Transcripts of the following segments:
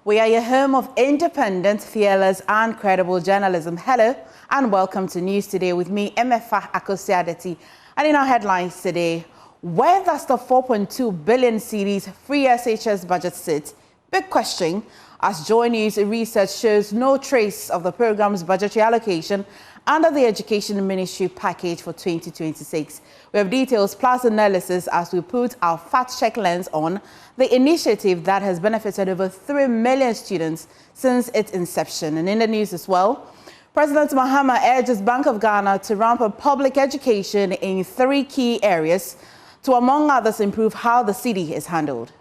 We are your home of independent, fearless and credible journalism. Hello and welcome to News Today with me, Emefa Akosiadeti. And in our headlines today, where does the 4.2 billion series free SHS budget sit? Big question, as JoyNews research shows no trace of the program's budgetary allocation under the Education Ministry package for 2026. We have details plus analysis as we put our fact-check lens on the initiative that has benefited over 3 million students since its inception. And in the news as well, President Mahama urges Bank of Ghana to ramp up public education in 3 key areas to, among others, improve how the city is handled.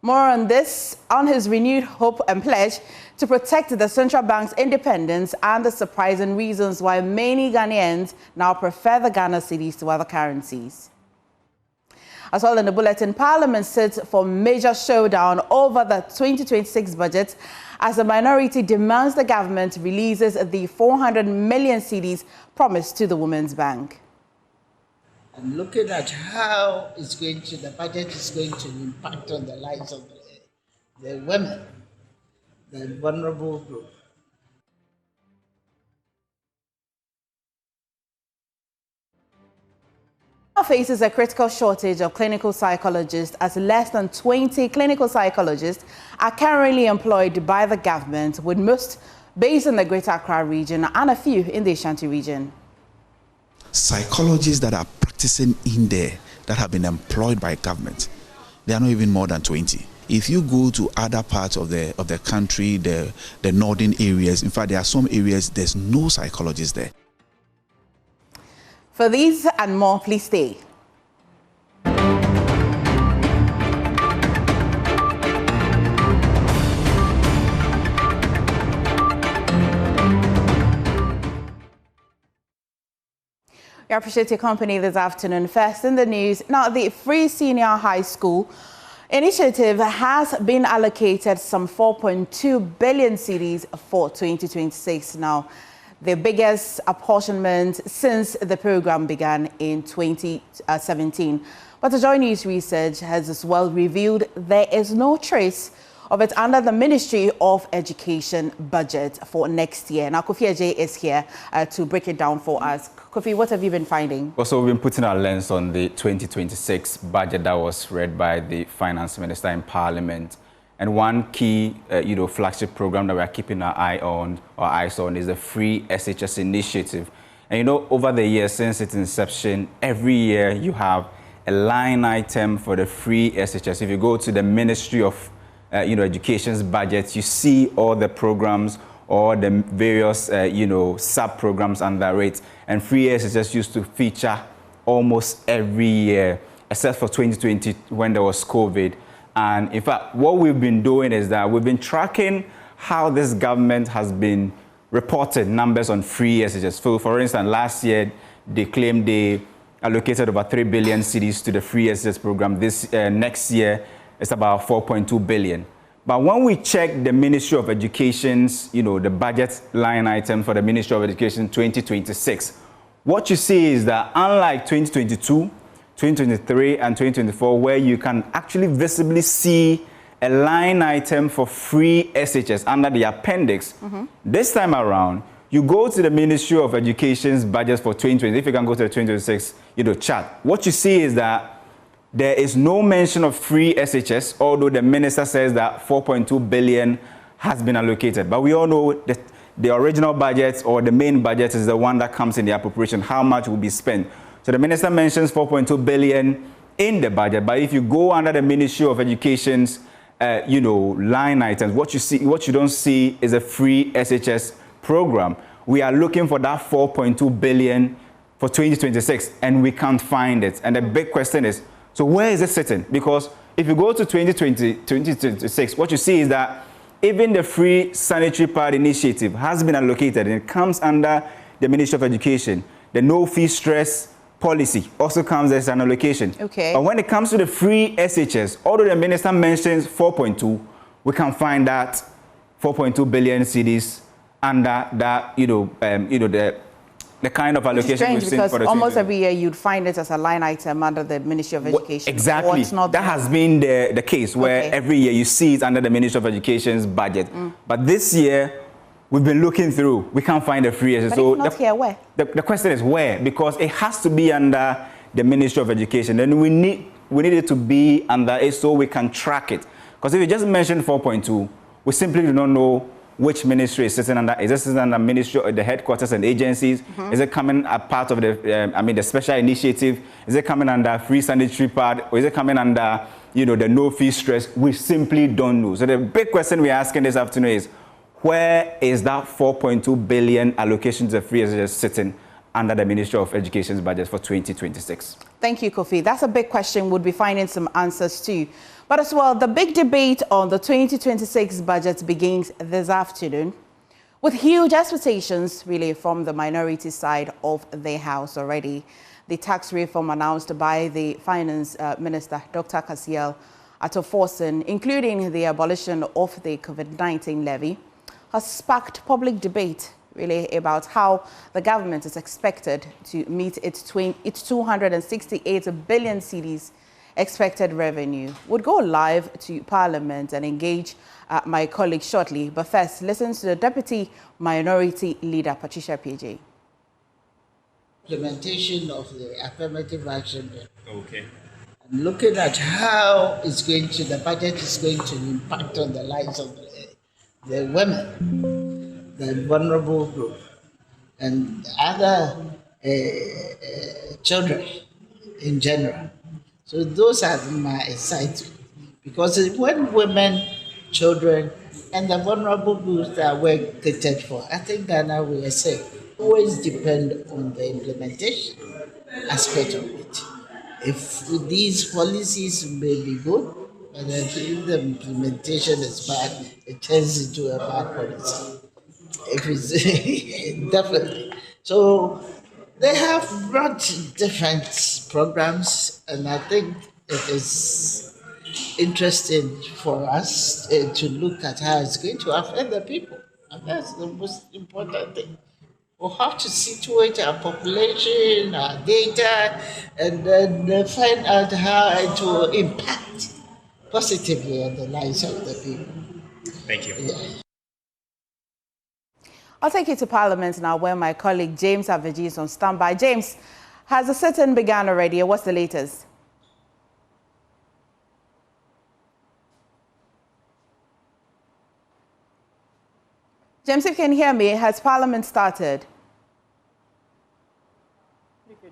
More on this, on his renewed hope and pledge to protect the central bank's independence and the surprising reasons why many Ghanaians now prefer the Ghana cedis to other currencies. As well in the bulletin, Parliament sits for major showdown over the 2026 budget as the minority demands the government releases the 400 million cedis promised to the Women's Bank. And looking at how the budget is going to impact on the lives of the women, the vulnerable group. Faces a critical shortage of clinical psychologists as less than 20 clinical psychologists are currently employed by the government, with most based in the Greater Accra region and a few in the Ashanti region. Psychologists that are practicing in there that have been employed by government, they are not even more than 20. If you go to other parts of the country, the northern areas, in fact, there are some areas there's no psychologists there. For these and more, please stay. We appreciate your company this afternoon. First in the news, now the Free Senior High School initiative has been allocated some 4.2 billion cedis for 2026 now, the biggest apportionment since the program began in 2017. But the JoyNews research has as well revealed there is no trace of it under the Ministry of Education budget for next year. Now, Kofi Ajay is here to break it down for us. Kofi, what have you been finding? Well, so we've been putting our lens on the 2026 budget that was read by the Finance Minister in Parliament. And one key, flagship program that we're keeping our eyes on is the Free SHS initiative. And, over the years since its inception, every year you have a line item for the Free SHS. If you go to the Ministry of Education's budget, you see all the programs or the various, sub-programs under it. And Free SHS used to feature almost every year, except for 2020 when there was COVID. And in fact, what we've been doing is that we've been tracking how this government has been reported numbers on Free SHS. So, for instance, last year, they claimed they allocated over 3 billion cedis to the Free SHS program. This next year, it's about 4.2 billion. But when we check the Ministry of Education's, the budget line item for the Ministry of Education 2026, what you see is that unlike 2022, 2023 and 2024, where you can actually visibly see a line item for Free SHS under the appendix, this time around, you go to the Ministry of Education's budget for 2020, if you can go to the 2026, chart. What you see is that there is no mention of Free SHS, although the minister says that 4.2 billion has been allocated. But we all know that the original budget or the main budget is the one that comes in the appropriation, how much will be spent. So the minister mentions 4.2 billion in the budget. But if you go under the Ministry of Education's, line items, what you don't see is a Free SHS program. We are looking for that 4.2 billion for 2026, and we can't find it. And the big question is, so where is it sitting? Because if you go to 2026, what you see is that even the Free Sanitary Pad initiative has been allocated, and it comes under the Ministry of Education. The no fee stress policy also comes as an allocation. Okay. But when it comes to the Free SHS, although the minister mentions 4.2, we can find that 4.2 billion cedis under that, the the kind of allocation we've seen for the almost every year you'd find it as a line item under the Ministry of Education. Exactly. That has been the case where every year you see it under the Ministry of Education's budget. But this year, we've been looking through. We can't find the free SHS. So not here, where? The question is where? Because it has to be under the Ministry of Education. And we need it to be under it so we can track it. Because if you just mentioned 4.2, we simply do not know which ministry is sitting under. Is it sitting under Ministry of the headquarters and agencies? Is it coming as part of the, the special initiative? Is it coming under free sanitary pad? Or is it coming under, the no fee stress? We simply don't know. So the big question we're asking this afternoon is, where is that 4.2 billion allocation to the free SHS sitting under the Ministry of Education's budget for 2026? Thank you, Kofi. That's a big question. We'll be finding some answers too. But as well, the big debate on the 2026 budget begins this afternoon with huge expectations really from the minority side of the House already. The tax reform announced by the Finance Minister, Dr. Kasiel Atoforsen, including the abolition of the COVID-19 levy, has sparked public debate really about how the government is expected to meet its 268 billion cedis expected revenue. We'll go live to Parliament and engage my colleague shortly. But first, listen to the Deputy Minority Leader, Patricia PJ. Implementation of the affirmative action bill. Okay. I'm looking at how the budget is going to impact on the lives of the women, the vulnerable group, and other children in general. So those are my insights. Because when women, children, and the vulnerable groups are well catered for, I think Ghana will say, always depend on the implementation aspect of it. If these policies may be good, but if the implementation is bad, it turns into a bad policy. If it's definitely. So they have brought different programs, and I think it is interesting for us to look at how it's going to affect the people. And that's the most important thing. We'll have to situate our population, our data, and then find out how it will impact positively on the lives of the people. Thank you. Yeah. I'll take you to Parliament now, where my colleague James Aveji is on standby. James, has the sit-in begun already, or what's the latest? James, if you can hear me, has Parliament started? It's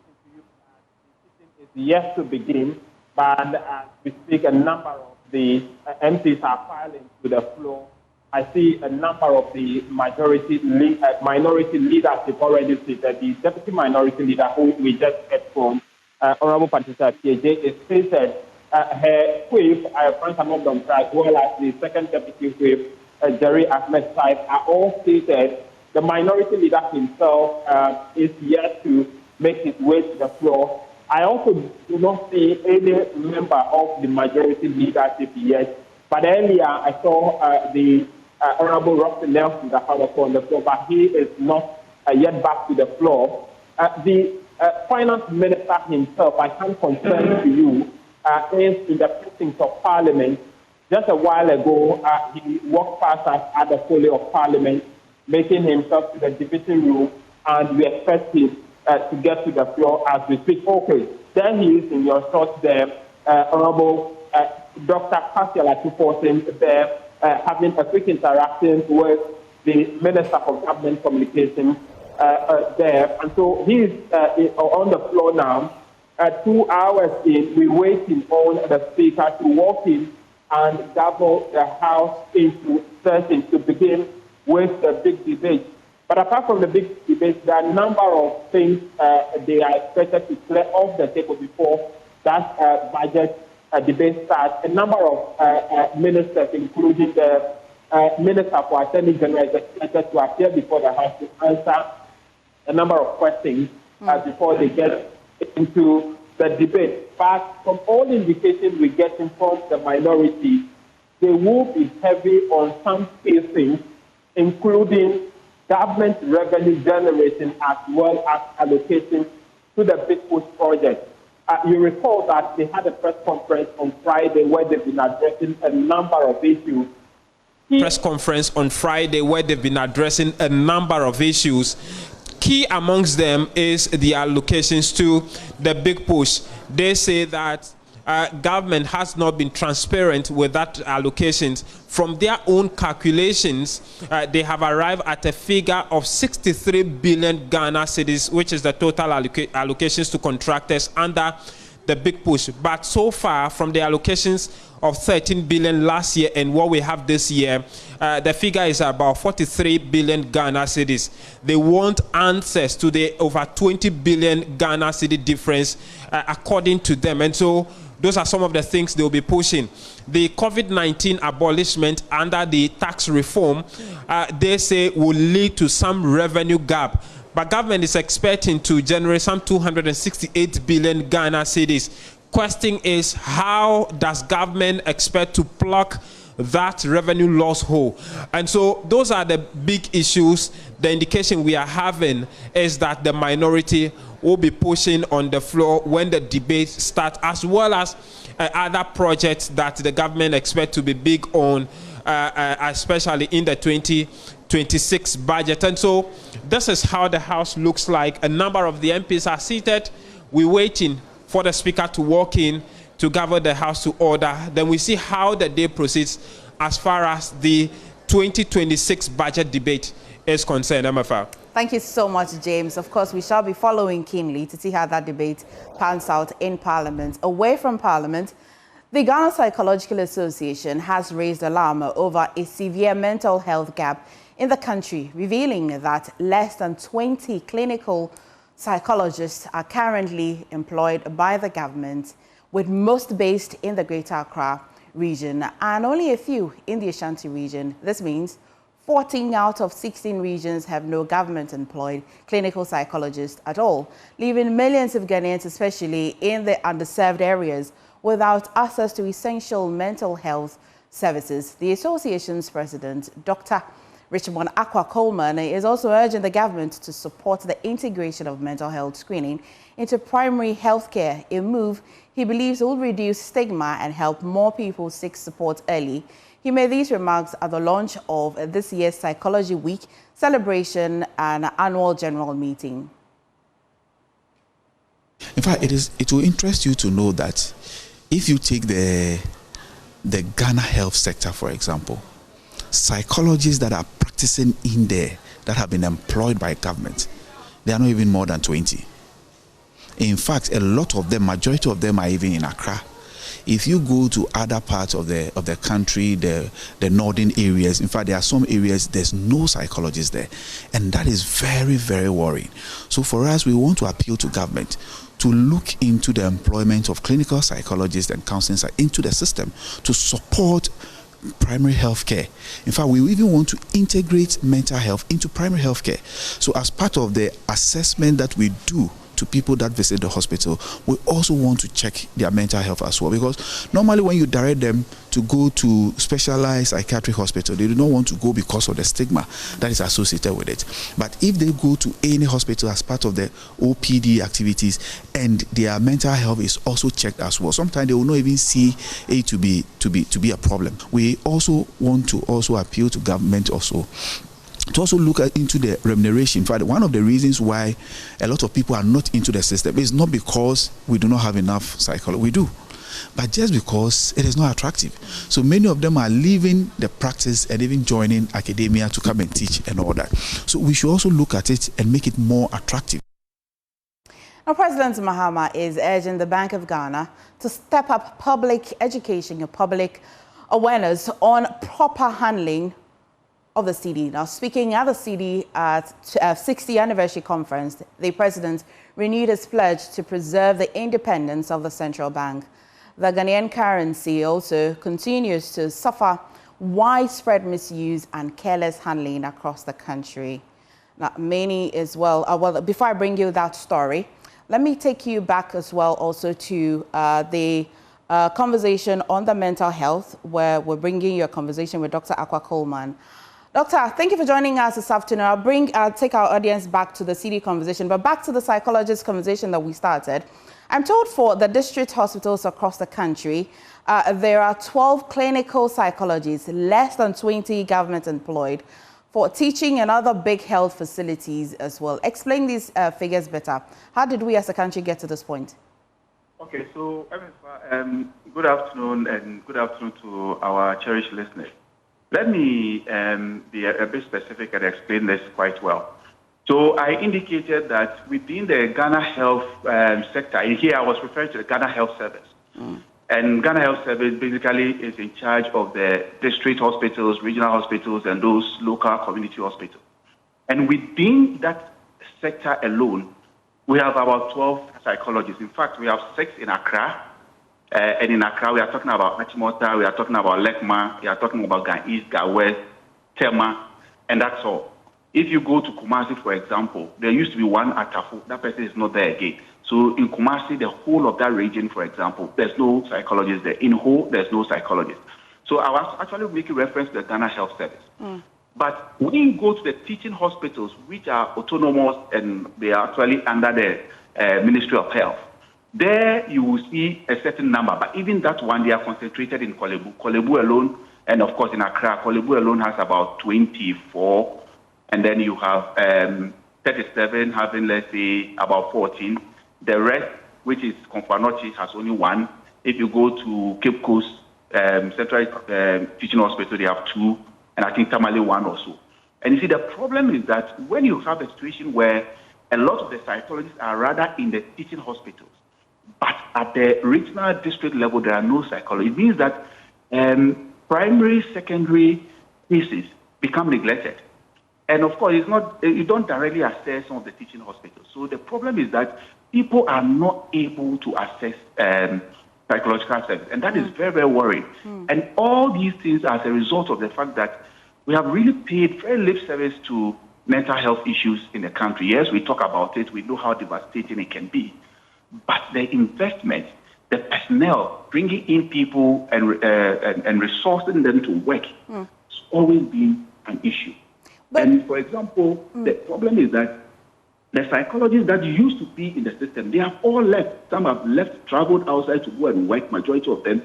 yet to begin, but as we speak, a number of the MPs are filing to the floor. I see a number of the minority leaders have already seated. The deputy minority leader, who we just heard from, Honorable Patricia PJ, is seated. Her whip, Frank Amobdom, as well as the second deputy whip, Jerry Ahmed Saib, are all seated. The minority leader himself is yet to make his way to the floor. I also do not see any member of the majority leadership yet. But earlier I saw the Honorable Robson Nelson that had on the floor, but he is not yet back to the floor. The finance minister himself, I can confirm to you, is in the precincts of Parliament. Just a while ago, he walked past us at the folio of Parliament, making himself to the debating room, and we expect him to get to the floor as we speak. Okay, then he is in your shot there, Honorable Dr. Kasiel Atoforsen there, having a quick interaction with the Minister for Government Communications there. And so he's on the floor now. 2 hours in, we're waiting on the Speaker to walk in and gavel the House into session to begin with the big debate. But apart from the big debate, there are a number of things they are expected to clear off the table before that budget debate starts. A number of ministers, including the Minister for Attorney General, is expected to appear before the House to answer a number of questions before they get into the debate. But from all indications we're getting from the minority, they will be heavy on some key things, including government revenue generation as well as allocation to the Big Push project. You recall that they had a press conference on Friday where they've been addressing a number of issues. Press conference on Friday where they've been addressing a number of issues. Key amongst them is the allocations to the Big Push. They say that government has not been transparent with that allocations. From their own calculations, they have arrived at a figure of 63 billion Ghana cedis, which is the total allocations to contractors under the Big Push. But so far, from the allocations of 13 billion last year and what we have this year, the figure is about 43 billion Ghana cedis. They want answers to the over 20 billion Ghana cedi difference, according to them. And so those are some of the things they'll be pushing. The COVID-19 abolishment under the tax reform, they say will lead to some revenue gap. But government is expecting to generate some 268 billion Ghana cedis. Question is, how does government expect to plug that revenue loss hole? And so those are the big issues. The indication we are having is that the minority will be pushing on the floor when the debate starts, as well as other projects that the government expect to be big on, especially in the 2026 budget. And so this is how the House looks like. A number of the MPs are seated. We're waiting for the Speaker to walk in to gather the House to order. Then we see how the day proceeds as far as the 2026 budget debate is concerned. MFR. Thank you so much, James. Of course, we shall be following keenly to see how that debate pans out in Parliament. Away from Parliament, the Ghana Psychological Association has raised alarm over a severe mental health gap in the country, revealing that less than 20 clinical psychologists are currently employed by the government, with most based in the Greater Accra region and only a few in the Ashanti region. This means 14 out of 16 regions have no government-employed clinical psychologists at all, leaving millions of Ghanaians, especially in the underserved areas, without access to essential mental health services. The association's president, Dr. Richmond Akwa Coleman, is also urging the government to support the integration of mental health screening into primary health care, a move he believes will reduce stigma and help more people seek support early. He made these remarks at the launch of this year's Psychology Week celebration and annual general meeting. In fact, it will interest you to know that if you take the Ghana health sector, for example, psychologists that are practicing in there that have been employed by government, they are not even more than 20. In fact, a lot of them, majority of them are even in Accra. If you go to other parts of the country, the northern areas, in fact, there are some areas there's no psychologists there, and that is very, very worrying. So for us, we want to appeal to government to look into the employment of clinical psychologists and counselors into the system to support primary health care. In fact, we even want to integrate mental health into primary health care. So as part of the assessment that we do to people that visit the hospital, we also want to check their mental health as well, because normally when you direct them to go to specialized psychiatric hospital, they do not want to go because of the stigma that is associated with it. But if they go to any hospital as part of the OPD activities and their mental health is also checked as well, sometimes they will not even see it to be a problem. We also want to appeal to government also to also look into the remuneration. In fact, one of the reasons why a lot of people are not into the system is not because we do not have enough psychologists. We do, but just because it is not attractive. So many of them are leaving the practice and even joining academia to come and teach and all that. So we should also look at it and make it more attractive. Now, President Mahama is urging the Bank of Ghana to step up public education and public awareness on proper handling of the CD. Now, speaking at the CD at 60th anniversary conference, the president renewed his pledge to preserve the independence of the central bank. The Ghanaian currency also continues to suffer widespread misuse and careless handling across the country. Now, many as well. Well, before I bring you that story, let me take you back as well also to the conversation on the mental health, where we're bringing you a conversation with Dr. Akwa Coleman. Doctor, thank you for joining us this afternoon. I'll take our audience back to the CD conversation, but back to the psychologist conversation that we started. I'm told for the district hospitals across the country, there are 12 clinical psychologists, less than 20 government employed, for teaching and other big health facilities as well. Explain these figures better. How did we as a country get to this point? Okay, so good afternoon, and good afternoon to our cherished listeners. Let me be a bit specific and explain this quite well. So I indicated that within the Ghana Health sector, and here I was referring to the Ghana Health Service. And Ghana Health Service basically is in charge of the district hospitals, regional hospitals, and those local community hospitals. And within that sector alone, we have about 12 psychologists. In fact, we have 6 in Accra. And in Accra, we are talking about Achimota, we are talking about Lekma, we are talking about Ga East, Ga West, Tema, and that's all. If you go to Kumasi, for example, there used to be one at Tafu. That person is not there again. So in Kumasi, the whole of that region, for example, there's no psychologist there. In Ho, there's no psychologist. So I was actually making reference to the Ghana Health Service. But when you go to the teaching hospitals, which are autonomous and they are actually under the Ministry of Health, there you will see a certain number. But even that one, they are concentrated in Kolebu. Kolebu alone, and of course in Accra, Kolebu alone has about 24. And then you have 37 having, let's say, about 14. The rest, which is Konfanochi, has only 1. If you go to Cape Coast Central Teaching Hospital, they have 2. And I think Tamale 1 or so. And you see, the problem is that when you have a situation where a lot of the psychologists are rather in the teaching hospitals, but at the regional district level, there are no psychologists. It means that primary, secondary cases become neglected. And of course, it's not, you don't directly assess some of the teaching hospitals. So the problem is that people are not able to assess psychological service. And that is very, very worrying. And all these things as a result of the fact that we have really paid very lip service to mental health issues in the country. Yes, we talk about it. We know how devastating it can be. But the investment, the personnel, bringing in people and resourcing them to work has always been an issue. And for example, the problem is that the psychologists that used to be in the system, they have all left. Some have left, traveled outside to go and work, majority of them.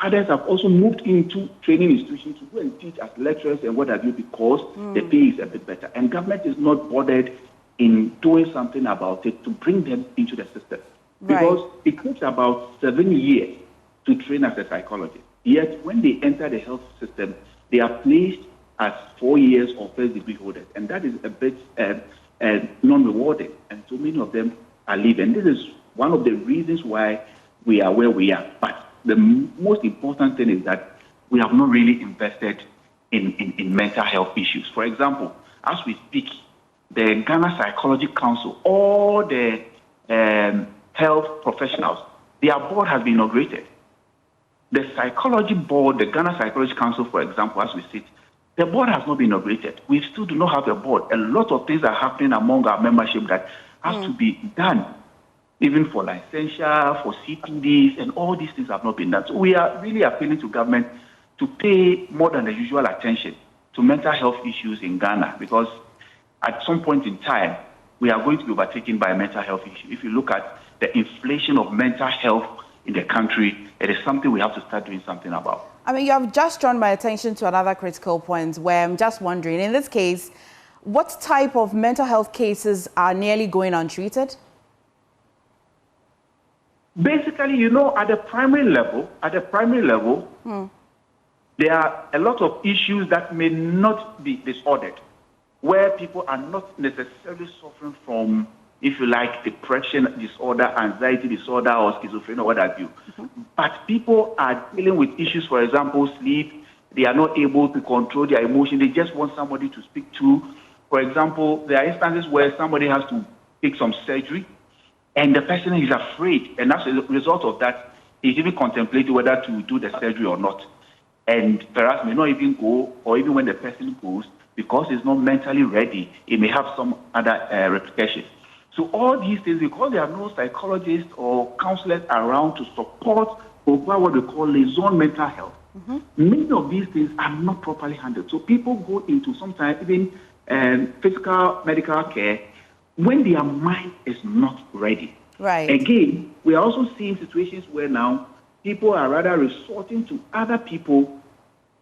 Others have also moved into training institutions to go and teach as lecturers and what have you, because the pay is a bit better. And government is not bothered in doing something about it to bring them into the system. Because it takes about 7 years to train as a psychologist. Yet when they enter the health system, they are placed as 4 years of first-degree holders. And that is a bit non-rewarding. And so many of them are leaving. This is one of the reasons why we are where we are. But the most important thing is that we have not really invested in mental health issues. For example, as we speak, the Ghana Psychology Council, all the health professionals, their board has been inaugurated. The psychology board, the Ghana Psychology Council, for example, as we sit, the board has not been inaugurated. We still do not have a board. A lot of things are happening among our membership that has to be done, even for licensure, for CPDs, and all these things have not been done. So we are really appealing to government to pay more than the usual attention to mental health issues in Ghana, because at some point in time, we are going to be overtaken by a mental health issue. If you look at the inflation of mental health in the country, it is something we have to start doing something about. I mean, you have just drawn my attention to another critical point where I'm just wondering, in this case, what type of mental health cases are nearly going untreated? Basically, you know, at the primary level, there are a lot of issues that may not be disordered, where people are not necessarily suffering from, if you like, depression disorder, anxiety disorder, or schizophrenia, or what have you. But people are dealing with issues, for example, sleep. They are not able to control their emotion. They just want somebody to speak to. For example, there are instances where somebody has to take some surgery, and the person is afraid. And as a result of that, he's even contemplating whether to do the surgery or not. And perhaps may not even go, or even when the person goes, because he's not mentally ready, it may have some other repercussions. So all these things, because there are no psychologists or counselors around to support or provide what we call liaison mental health, Many of these things are not properly handled. So people go into sometimes even physical medical care when their mind is not ready. Right. Again, we are also seeing situations where now people are rather resorting to other people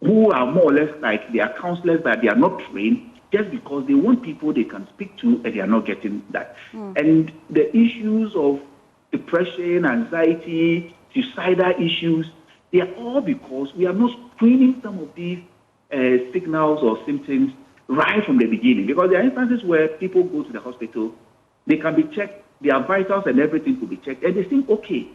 who are more or less like they are counselors, but they are not trained, just because they want people they can speak to and they are not getting that. And the issues of depression, anxiety, suicidal issues, they are all because we are not screening some of these signals or symptoms right from the beginning. Because there are instances where people go to the hospital, they can be checked, their vitals and everything could be checked, and they think, okay,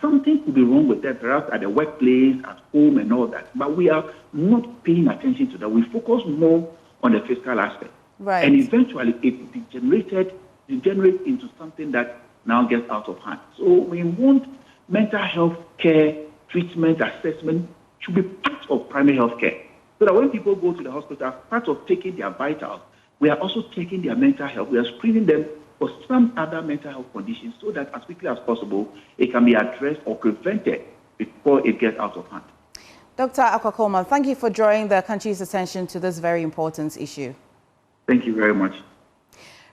something could be wrong with them, perhaps at the workplace, at home, and all that. But we are not paying attention to that. We focus more on the physical aspect. Right. And eventually it degenerates into something that now gets out of hand. So we want mental health care, treatment, assessment should be part of primary health care. So that when people go to the hospital, as part of taking their vitals, we are also taking their mental health. We are screening them for some other mental health conditions so that as quickly as possible, it can be addressed or prevented before it gets out of hand. Dr. Akwa-Coleman, thank you for drawing the country's attention to this very important issue. Thank you very much.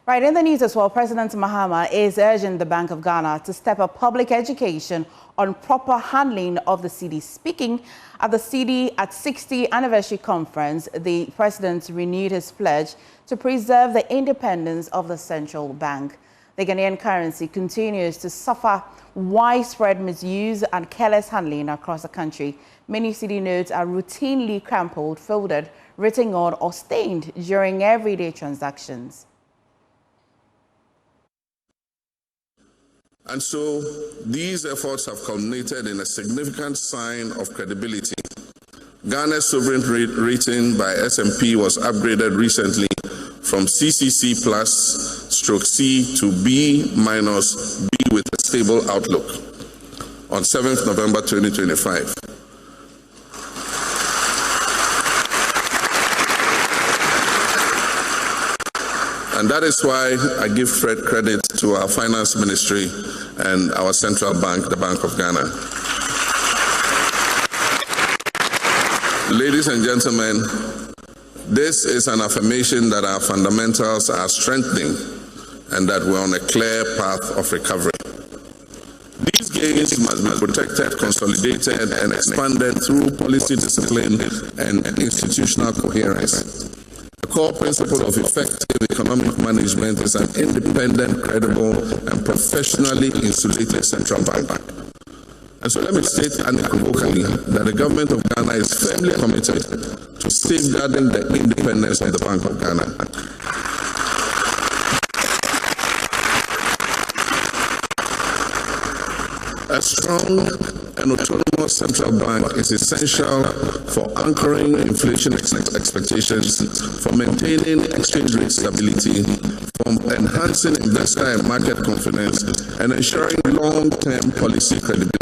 Right, in the news as well, President Mahama is urging the Bank of Ghana to step up public education on proper handling of the cedi. Speaking at the cedi at 60th anniversary conference, the president renewed his pledge to preserve the independence of the central bank. The Ghanaian currency continues to suffer widespread misuse and careless handling across the country. Many cedi notes are routinely crumpled, folded, written on or stained during everyday transactions. And so these efforts have culminated in a significant sign of credibility. Ghana's sovereign rating by S&P was upgraded recently from CCC plus / C to B minus B with a stable outlook on 7th November 2025. And that is why I give credit to our finance ministry and our central bank, the Bank of Ghana. Ladies and gentlemen, this is an affirmation that our fundamentals are strengthening and that we're on a clear path of recovery. These gains must be protected, consolidated, and expanded through policy discipline and institutional coherence. The core principle of effective economic management is an independent, credible, and professionally insulated central bank. And so let me state unequivocally that the government of Ghana is firmly committed to safeguarding the independence of the Bank of Ghana. A strong and autonomous central bank is essential for anchoring inflation expectations, for maintaining exchange rate stability, for enhancing investor and market confidence, and ensuring long-term policy credibility.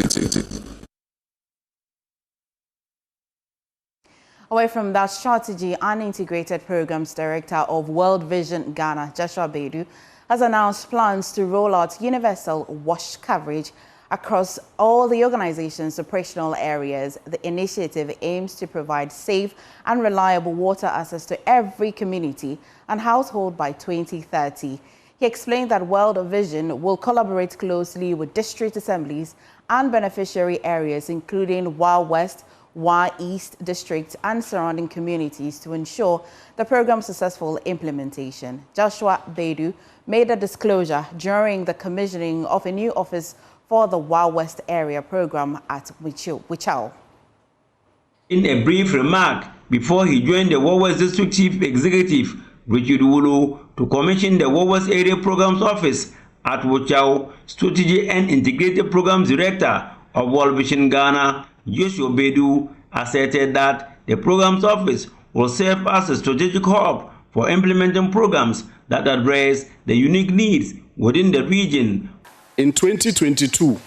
Away from that, Strategy and Integrated Programs Director of World Vision Ghana, Joshua Bedu, has announced plans to roll out universal wash coverage across all the organization's operational areas. The initiative aims to provide safe and reliable water access to every community and household by 2030. He explained that World Vision will collaborate closely with district assemblies and beneficiary areas, including Wa West, Wa East districts and surrounding communities, to ensure the program's successful implementation. Joshua Bedu made a disclosure during the commissioning of a new office for the Wa West area program at Wichau. In a brief remark before he joined the Wa West District Chief Executive Richard Wulu to commission the Wa West area programs office at Wichau, Strategy and Integrated Programs Director of World Vision Ghana, Joshua Bedu, asserted that the programs office will serve as a strategic hub for implementing programs that address the unique needs within the region. In 2022,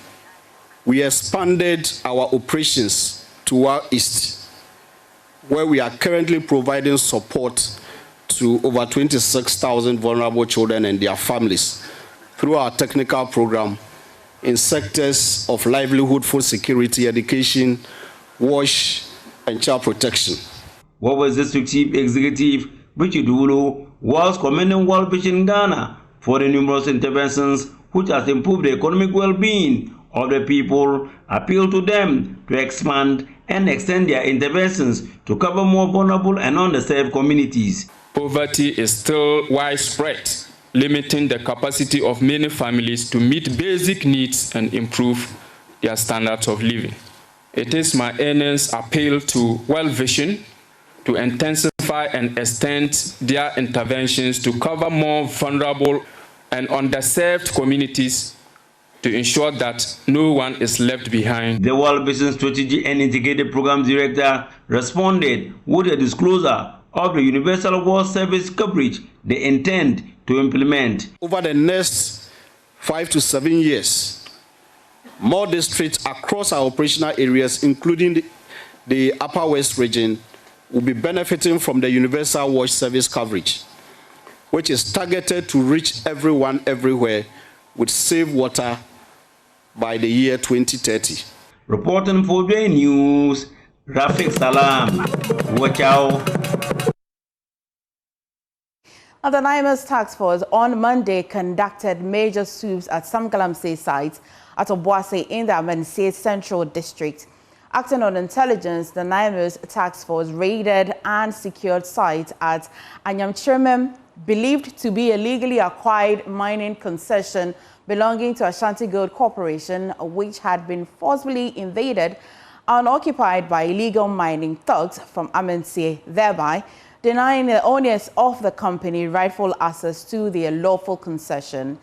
we expanded our operations to Wa East, where we are currently providing support to over 26,000 vulnerable children and their families through our technical program in sectors of livelihood, food security, education, wash, and Child Protection. Warwest District Chief Executive Richard Wulo was commending World Vision Ghana for the numerous interventions which has improved the economic well-being of the people, appeal to them to expand and extend their interventions to cover more vulnerable and underserved communities. Poverty is still widespread, limiting the capacity of many families to meet basic needs and improve their standards of living. It is my earnest appeal to World Vision to intensify and extend their interventions to cover more vulnerable and underserved communities to ensure that no one is left behind. The World Vision Strategy and Integrated Program Director responded with a disclosure of the Universal World Service coverage they intend to implement. Over the next 5 to 7 years, more districts across our operational areas, including the Upper West region, will be benefiting from the Universal World Service coverage, which is targeted to reach everyone everywhere with safe water by the year 2030. Reporting for JoyNews, Rafik Salam. Watch out. Now, the NIMA's task force on Monday conducted major sweeps at some Galamsey sites at Obuasi in the Amense Central District. Acting on intelligence, the NIMA's task force raided and secured sites at Anyamchirmem, believed to be a legally acquired mining concession belonging to Ashanti Gold Corporation, which had been forcibly invaded and occupied by illegal mining thugs from Amense, thereby denying the owners of the company rightful access to their lawful concession.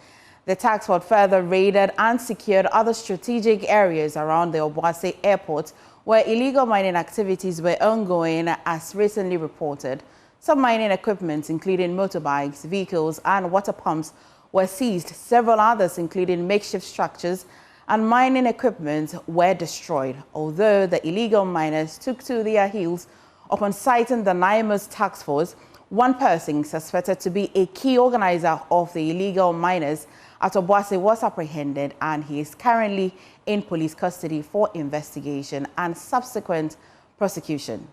The task force further raided and secured other strategic areas around the Obuasi airport where illegal mining activities were ongoing, as recently reported. Some mining equipment, including motorbikes, vehicles, and water pumps, were seized. Several others, including makeshift structures and mining equipment, were destroyed, although the illegal miners took to their heels upon citing the NIMA's task force. One person suspected to be a key organizer of the illegal miners at Obuasi was apprehended, and he is currently in police custody for investigation and subsequent prosecution.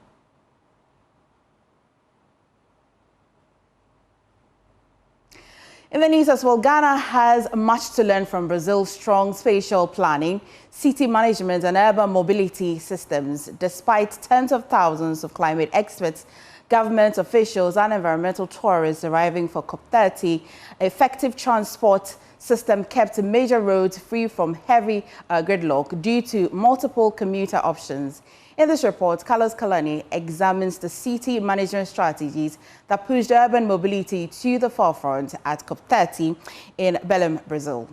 In the news as well, Ghana has much to learn from Brazil's strong spatial planning, city management and urban mobility systems. Despite tens of thousands of climate experts, government officials and environmental tourists arriving for COP30, effective transport system kept major roads free from heavy gridlock due to multiple commuter options. In this report, Carlos Kalani examines the city management strategies that pushed urban mobility to the forefront at COP30 in Belém, Brazil.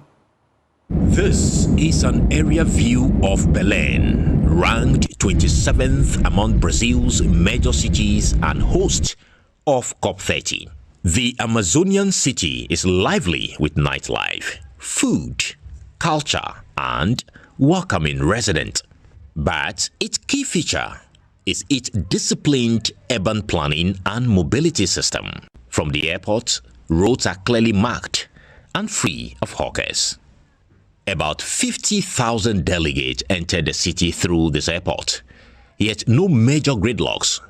This is an area view of Belém, ranked 27th among Brazil's major cities and host of COP30. The Amazonian city is lively with nightlife, food, culture, and welcoming residents. But its key feature is its disciplined urban planning and mobility system. From the airport, roads are clearly marked and free of hawkers. About 50,000 delegates entered the city through this airport, yet no major gridlocks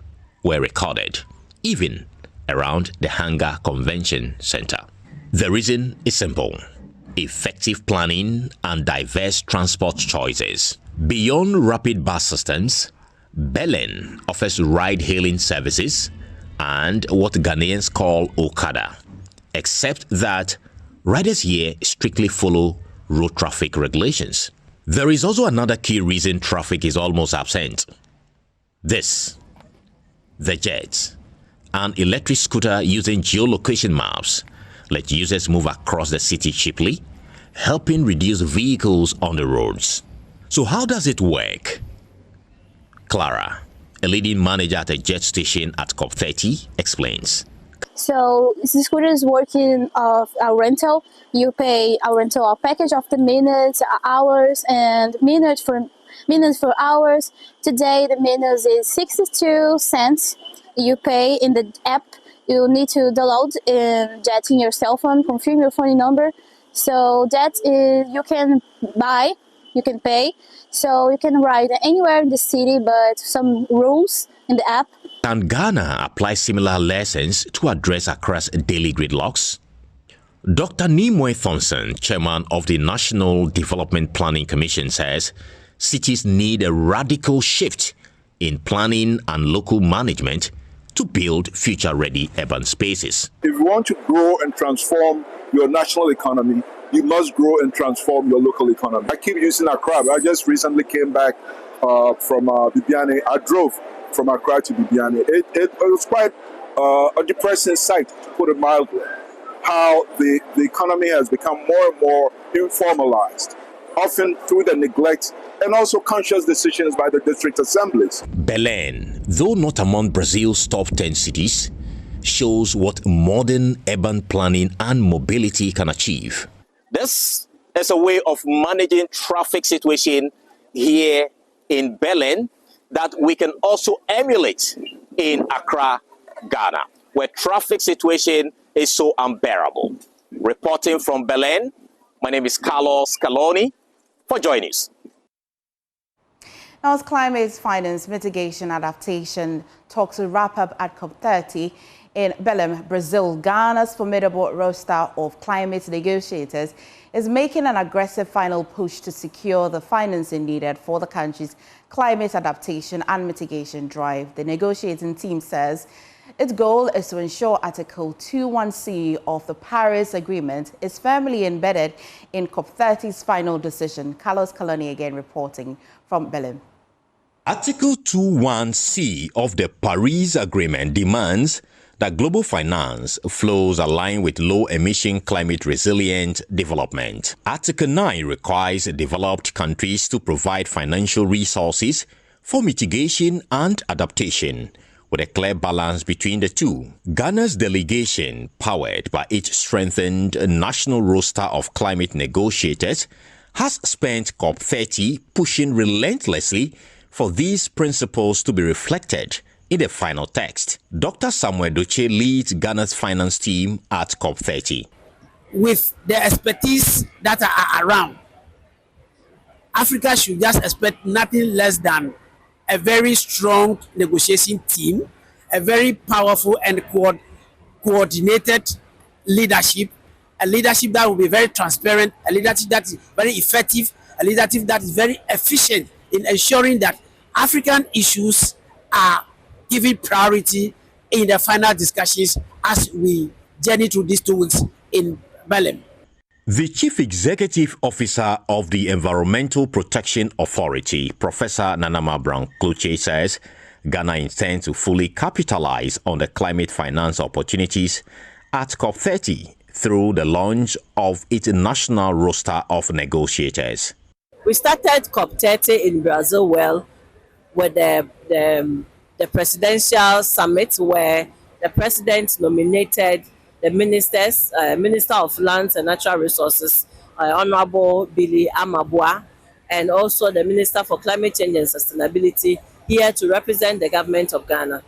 were recorded, even around the Hangar Convention Center. The reason is simple: effective planning and diverse transport choices. Beyond rapid bus systems, Belém offers ride-hailing services and what Ghanaians call Okada, except that riders here strictly follow road traffic regulations. There is also another key reason traffic is almost absent. The jets, an electric scooter using geolocation maps, let users move across the city cheaply, helping reduce vehicles on the roads. So how does it work? Clara, a leading manager at a jet station at COP30, explains. So the scooter is working of a rental. You pay a rental, a package of the minutes, hours, and minutes for hours. Today the minutes is 62 cents. You pay in the app. You need to download that in your cell phone, confirm your phone number. So that is, you can buy you can pay. So you can ride anywhere in the city, but some rules in the app. Can Ghana apply similar lessons to address Accra's daily gridlocks? Dr. Nimue Thompson, chairman of the National Development Planning Commission, says cities need a radical shift in planning and local management to build future-ready urban spaces. If you want to grow and transform your national economy, you must grow and transform your local economy. I keep using Accra. I just recently came back from Bibiani. I drove from Accra to Bibiani. It was quite a depressing sight, to put it mildly, how the economy has become more and more informalized, often through the neglect and also conscious decisions by the district assemblies. Belém, though not among Brazil's top 10 cities, shows what modern urban planning and mobility can achieve. This is a way of managing traffic situation here in Belém that we can also emulate in Accra, Ghana, where traffic situation is so unbearable. Reporting from Belém, my name is Carlos Scaloni for JoyNews. Now, as climate finance mitigation adaptation talks will wrap up at COP30 in Belém, Brazil, Ghana's formidable roster of climate negotiators is making an aggressive final push to secure the financing needed for the country's climate adaptation and mitigation drive. The negotiating team says its goal is to ensure Article 2.1c of the Paris Agreement is firmly embedded in COP30's final decision. Carlos Coloni again reporting from Belém. Article 2.1c of the Paris Agreement demands that global finance flows align with low-emission climate-resilient development. Article 9 requires developed countries to provide financial resources for mitigation and adaptation, with a clear balance between the two. Ghana's delegation, powered by its strengthened national roster of climate negotiators, has spent COP30 pushing relentlessly for these principles to be reflected in the final text. Dr. Samuel Doche leads Ghana's finance team at COP30. With the expertise that are around, Africa should just expect nothing less than a very strong negotiation team, a very powerful and coordinated leadership, a leadership that will be very transparent, a leadership that is very effective, a leadership that is very efficient in ensuring that African issues are given priority in the final discussions as we journey through these 2 weeks in Belém. The Chief Executive Officer of the Environmental Protection Authority, Professor Nanama Brown-Kluche, says Ghana intends to fully capitalize on the climate finance opportunities at COP30 through the launch of its national roster of negotiators. We started COP30 in Brazil with the presidential summit where the president nominated the ministers, Minister of Lands and Natural Resources, Honorable Billy Amabua, and also the Minister for Climate Change and Sustainability here to represent the government of Ghana.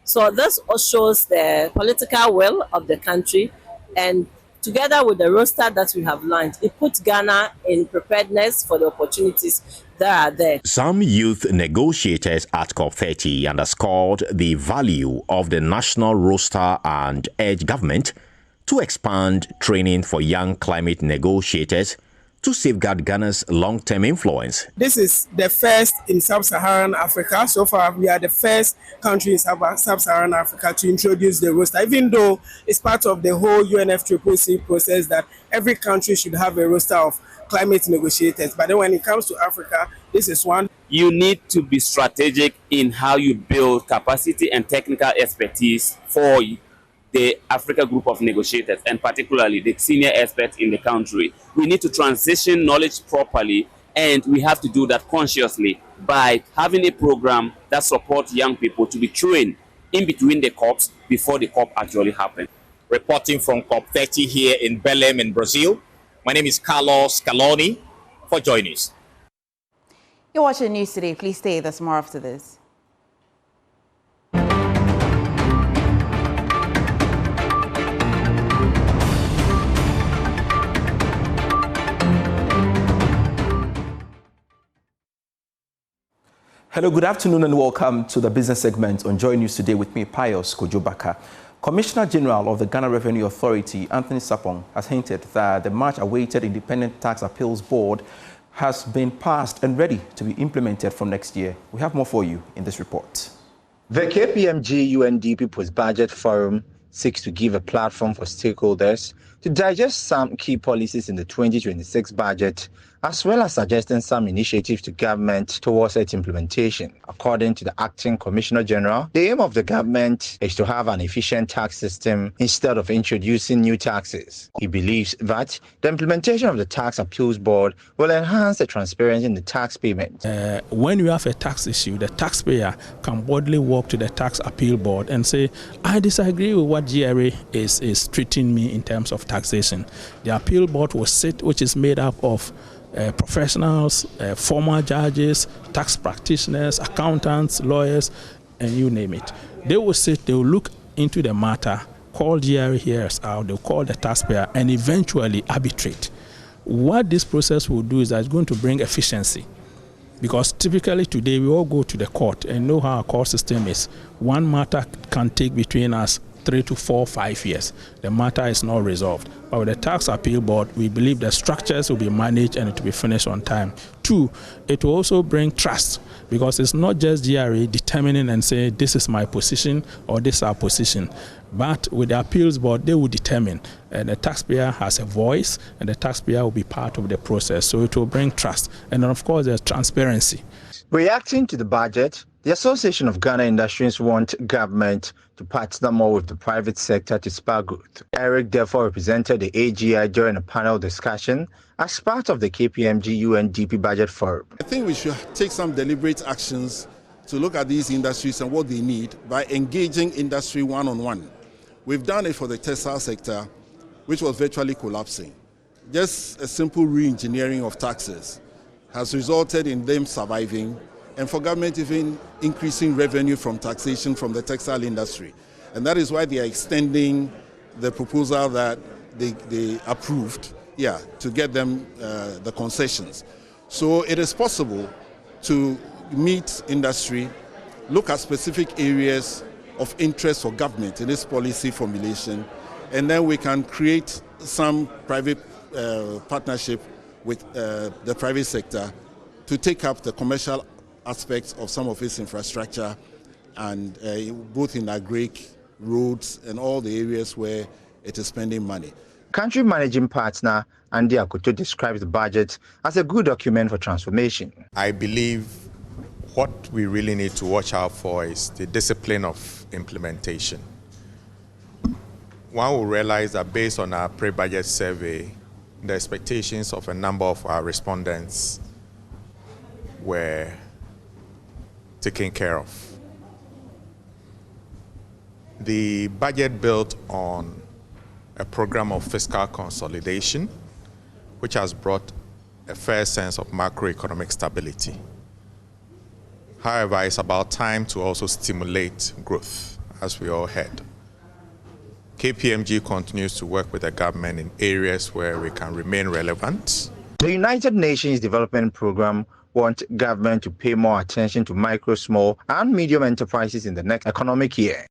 So this shows the political will of the country, and together with the roster that we have launched, it puts Ghana in preparedness for the opportunities that are there. Some youth negotiators at COP30 underscored the value of the national roster and urged government to expand training for young climate negotiators to safeguard Ghana's long-term influence. This is the first in sub-Saharan Africa. So far, we are the first country in sub-Saharan Africa to introduce the roster, even though it's part of the whole UNFCCC process that every country should have a roster of climate negotiators. But then when it comes to Africa, this is one. You need to be strategic in how you build capacity and technical expertise for the Africa group of negotiators, and particularly the senior experts in the country. We need to transition knowledge properly, and we have to do that consciously by having a program that supports young people to be trained in between the COPs before the COP actually happens. Reporting from COP30 here in Belém in Brazil, my name is Carlos Scaloni for JoyNews. You're watching News Today. Please stay. There's more after this. Hello, good afternoon and welcome to the business segment on JoyNews Today with me, Pius Kojobaka. Commissioner General of the Ghana Revenue Authority, Anthony Sapong, has hinted that the much-awaited Independent Tax Appeals Board has been passed and ready to be implemented from next year. We have more for you in this report. The KPMG UNDP Post-Budget Forum seeks to give a platform for stakeholders to digest some key policies in the 2026 budget, as well as suggesting some initiatives to government towards its implementation. According to the Acting Commissioner General, the aim of the government is to have an efficient tax system instead of introducing new taxes. He believes that the implementation of the Tax Appeals Board will enhance the transparency in the tax payment. When you have a tax issue, the taxpayer can boldly walk to the Tax Appeal Board and say, I disagree with what GRA is treating me in terms of taxation. The Appeal Board will sit, which is made up of professionals, former judges, tax practitioners, accountants, lawyers, and you name it. They will sit, they will look into the matter, call GRA hearers out, they'll call the taxpayer, and eventually arbitrate. What this process will do is that it's going to bring efficiency. Because typically today we all go to the court and know how our court system is. One matter can take between us 3 to 4, 5 years. The matter is not resolved. But with the Tax Appeal Board, we believe the structures will be managed and it will be finished on time. 2, it will also bring trust, because it's not just GRA determining and saying this is my position or this is our position. But with the Appeals Board, they will determine, and the taxpayer has a voice, and the taxpayer will be part of the process. So it will bring trust. And then, of course, there's transparency. Reacting to the budget, the Association of Ghana Industries want government to partner more with the private sector to spur growth. Eric therefore represented the AGI during a panel discussion as part of the KPMG UNDP Budget Forum. I think we should take some deliberate actions to look at these industries and what they need by engaging industry one-on-one. We've done it for the textile sector, which was virtually collapsing. Just a simple re-engineering of taxes has resulted in them surviving, and for government even increasing revenue from taxation from the textile industry. And that is why they are extending the proposal that they approved, to get them the concessions. So it is possible to meet industry, look at specific areas of interest for government in this policy formulation, and then we can create some private partnership with the private sector to take up the commercial aspects of some of its infrastructure, and both in agric, roads, and all the areas where it is spending money. Country Managing Partner Andy Akoto describes the budget as a good document for transformation. I believe what we really need to watch out for is the discipline of implementation. One will realize that based on our pre-budget survey, the expectations of a number of our respondents were taken care of. The budget built on a program of fiscal consolidation, which has brought a fair sense of macroeconomic stability. However, it's about time to also stimulate growth, as we all heard. KPMG continues to work with the government in areas where we can remain relevant. The United Nations Development Programme wants government to pay more attention to micro, small, and medium enterprises in the next economic year.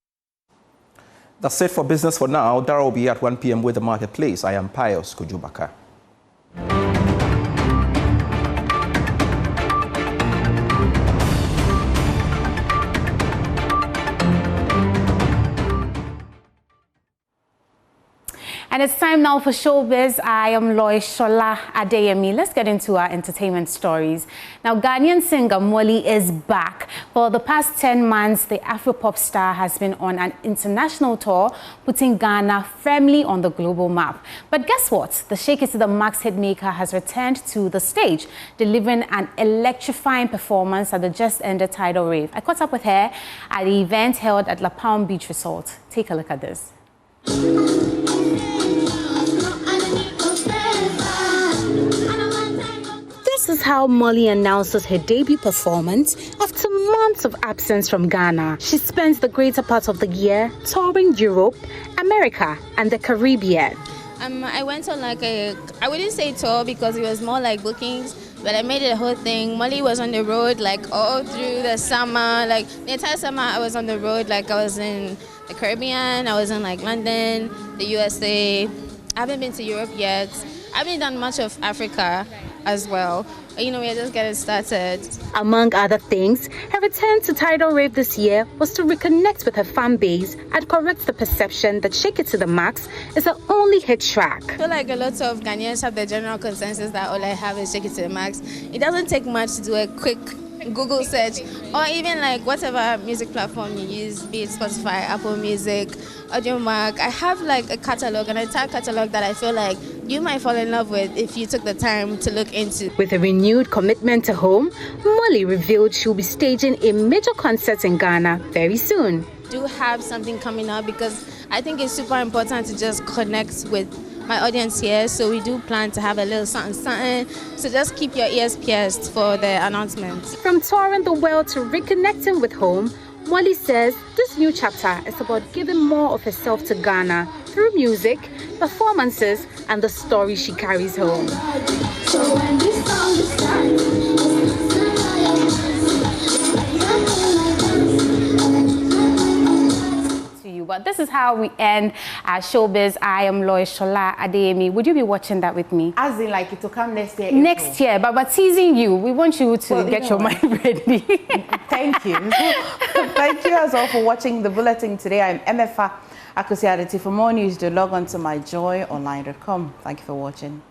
That's it for business for now. Dara will be at 1 p.m. with the marketplace. I am Pius Kojobaka. And it's time now for Showbiz. I am Loy Shola Adeyemi. Let's get into our entertainment stories. Now, Ghanaian singer Molly is back. For the past 10 months, the Afropop star has been on an international tour, putting Ghana firmly on the global map. But guess what? The Shake It to the Max hitmaker has returned to the stage, delivering an electrifying performance at the just-ended tidal rave. I caught up with her at the event held at La Palm Beach Resort. Take a look at this. This is how Molly announces her debut performance after months of absence from Ghana. She spends the greater part of the year touring Europe, America, and the Caribbean. I went on like I wouldn't say tour because it was more like bookings. but I made it a whole thing. Molly was on the road like all through the summer, like the entire summer I was on the road. Like I was in the Caribbean, I was in like London, the USA. I haven't been to Europe yet. I haven't done much of Africa as well. You know, we're just getting started. Among other things, her return to Tidal Rave this year was to reconnect with her fan base and correct the perception that Shake It to the Max is her only hit track. I feel like a lot of Ghanaians have the general consensus that all I have is Shake It to the Max. It doesn't take much to do a quick Google search, or even like whatever music platform you use, be it Spotify, Apple Music, Audiomack. I have like a catalog, an entire catalog that I feel like you might fall in love with if you took the time to look into. With a renewed commitment to home, Molly revealed she'll be staging a major concert in Ghana very soon. Do have something coming up because I think it's super important to just connect with my audience here, so we do plan to have a little something, so just keep your ears pierced for the announcements. From touring the world to reconnecting with home, Molly says this new chapter is about giving more of herself to Ghana through music, performances, and the story she carries home. But this is how we end our Showbiz. I am Lois Shola Adeyemi. Would you be watching that with me? As in, like, it will come next year? Next year, but we're teasing you. We want you to get your mind ready. Thank you. Thank you as well for watching the bulletin today. I'm MFA Akosi Adeti. For more news, do log on to myjoyonline.com. Thank you for watching.